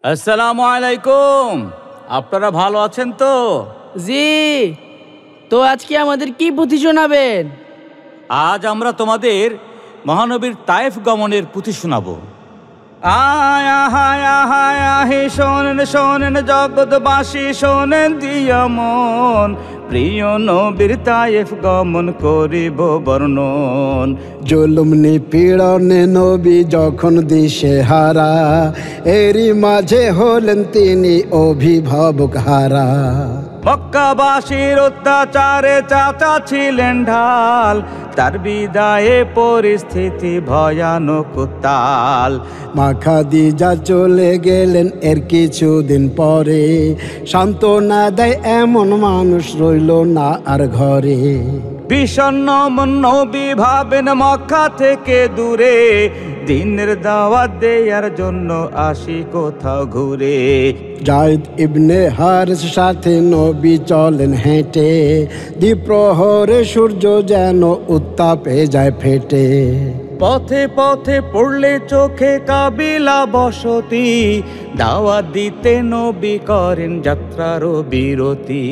আসসালামু আলাইকুম। আপনারা ভালো আছেন তো? জি। তো আজকে আমাদের কি পুঁথি শোনাবেন? আজ আমরা তোমাদের মহানবীর তায়েফ গমনের পুঁথি শোনাবো। আয় আহায় আহায় আহে শোনেন শোনেন জগৎবাসী শোনেন দিয়া মন, প্রিয় নবীর তায়েফ গমন করিব বর্ণন। জুলুম নিপীড়নে নবী যখন দিশে হারা, এরই মাঝে হলেন তিনি অভিভাবক হারা। মক্কাবাসীর অত্যাচারে চাচা ছিলেন ঢাল, তার বিদায়ে পরিস্থিতি ভয়ানক তাল। মা খাদিজা চলে গেলেন এর কিছুদিন পরে, সান্ত্বনা দেয় এমন মানুষ রইল না আর ঘরে। বিষণ্ণ মন নবী ভাবেন মক্কা থেকে দূরে, দিনের দাওয়াত দেয়ার জন্য আসি কোথাও ঘুরে। যায়েদ ইবনে হারিস সাথে নবী চলেন হেঁটে, দ্বিপ্রহরে সূর্য যেন উত্তাপে যায় ফেটে। পথে পথে পড়লে চোখে কাবিলা বসতি, দাওয়াত দিতে নবী করেন যাত্রারও বিরতি।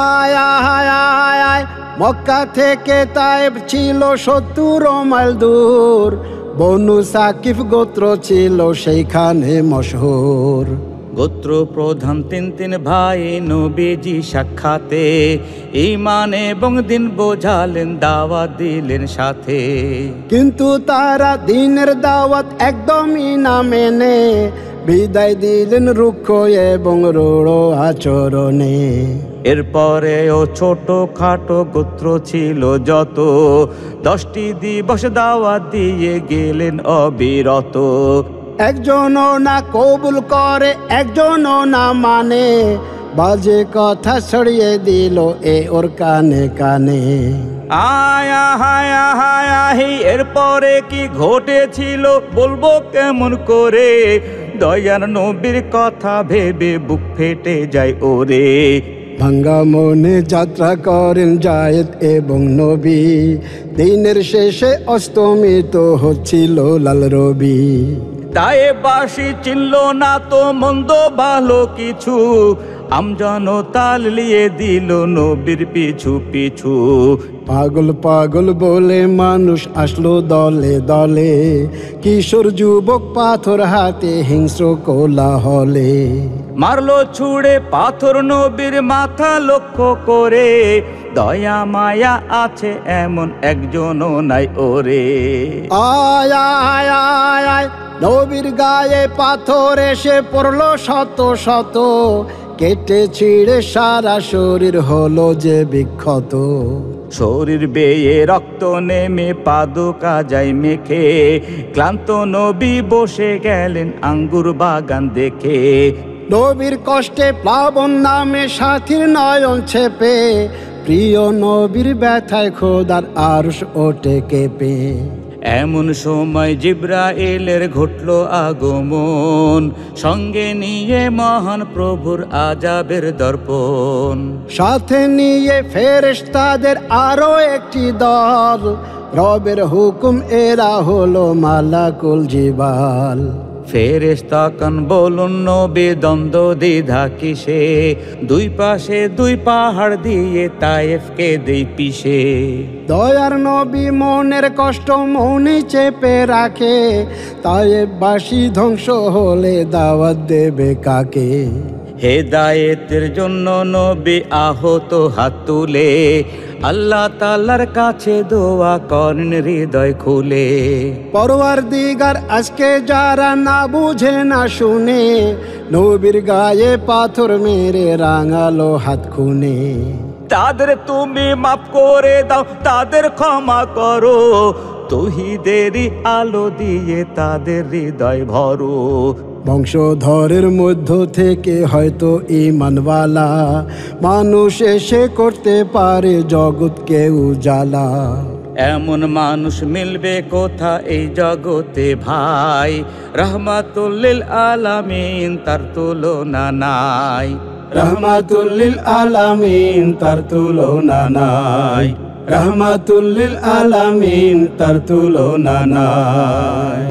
আয় আয় আয় আয় মক্কা থেকে তায়েফ ছিল ৭০ মাইল দূর, বনু সাকিফ গোত্র ছিল সেইখানে মশহুর। গোত্র প্রধান তিন ভাই নবীজি সাক্ষাতে, ঈমান এবং দিন বোঝালেন দাওয়াত দিলেন সাথে। কিন্তু তারা দিনের দাওয়াত একদমই না মেনে, বিদায় দিলেন রুক্ষ এবং রূঢ় আচরণে। এরপরে ও ছোট খাটো গোত্র ছিল যত, 10টি দিবস দাওয়াত দিয়ে গেলেন অবিরত। একজনও না কবুল করে, একজনও না মানে, বাজে কথা ছড়িয়ে দিল এ ওর কানে কানে। আয়া হায়া হায়াহি এরপরে কি ঘটেছিল বলবো কেমন করে, দয়ার নবীর কথা ভেবে বুক ফেটে যায় ওরে। ভাঙ্গা মনে যাত্রা করেন যায়েদ এবং নবী, দিনের শেষে অস্তমিত হচ্ছিল লাল রবি। তায়েফবাসী চিনল না তো মন্দ ভালো কিছু, আমজনতা লিয়ে দিল নবীর পিছু পিছু। পাগল পাগল বলে মানুষ আসলো দলে দলে, কিশোর যুবক পাথর হাতে হিংস্র কোলাহলে। মারলো ছুড়ে পাথর নবীর মাথা লক্ষ্য করে, দয়া মায়া আছে এমন একজনও নাই ওরে। আয় আয় আয় আয় নবীর গায়ে পাথর এসে পড়লো শত শত, কেটে ছিঁড়ে সারা শরীর হলো যে বিক্ষত। শরীর বেয়ে রক্ত নেমে পাদুকা যায় মেখে, ক্লান্ত নবী বসে গেলেন আঙ্গুর বাগান দেখে। নবীর কষ্টে প্লাবন নামে সাথীর নয়ন ছেপে, প্রিয় নবীর ব্যথায় খোদার আরশ ওঠে কেঁপে। এমন সময় জিবরাইলের ঘটল আগমন, সঙ্গে নিয়ে মহান প্রভুর আযাবের দর্পণ। সাথে নিয়ে ফেরেশতাদের আরো একটি দল, রবের হুকুম এরা হলো মালাকুল জিবাল। ফেরেশতা কান বলুন নবী দ্বন্দ্ব দ্বিধা কিসে, দুই পাশে দুই পাহাড় দিয়ে তায়েফকে দেই পিষে। দয়ার নবী মনের কষ্ট মনে চেপে রাখে, তায়েফবাসী ধ্বংস হলে দাওয়াত দেবে কাকে। হেদায়েতের জন্য নবী আহত হাত তুলে, আল্লাহ তাআলার কাছে দোয়া করেন হৃদয় খুলে। পরওয়ারদিগার আজকে যারা না বুঝে না শুনে, নবীর গায়ে পাথর মেরে রাঙালো হাত খুনে। তাদের তুমি মাফ করে দাও, তাদের ক্ষমা করো, তৌহিদেরই আলো দিয়ে তাদের হৃদয় ভরো। বংশধরের মধ্য থেকে হয়তো ঈমানওয়ালা মানুষ এসে করতে পারে জগৎকে উজালা। এমন মানুষ মিলবে কোথা এই জগতে ভাই, রাহমাতুল লিল আলামিন তার তুলনা নাই। রাহমাতুল লিল আলামিন তার তুলনা নাই, রাহমাতুল লিল আলামিন তার তুলনা নাই।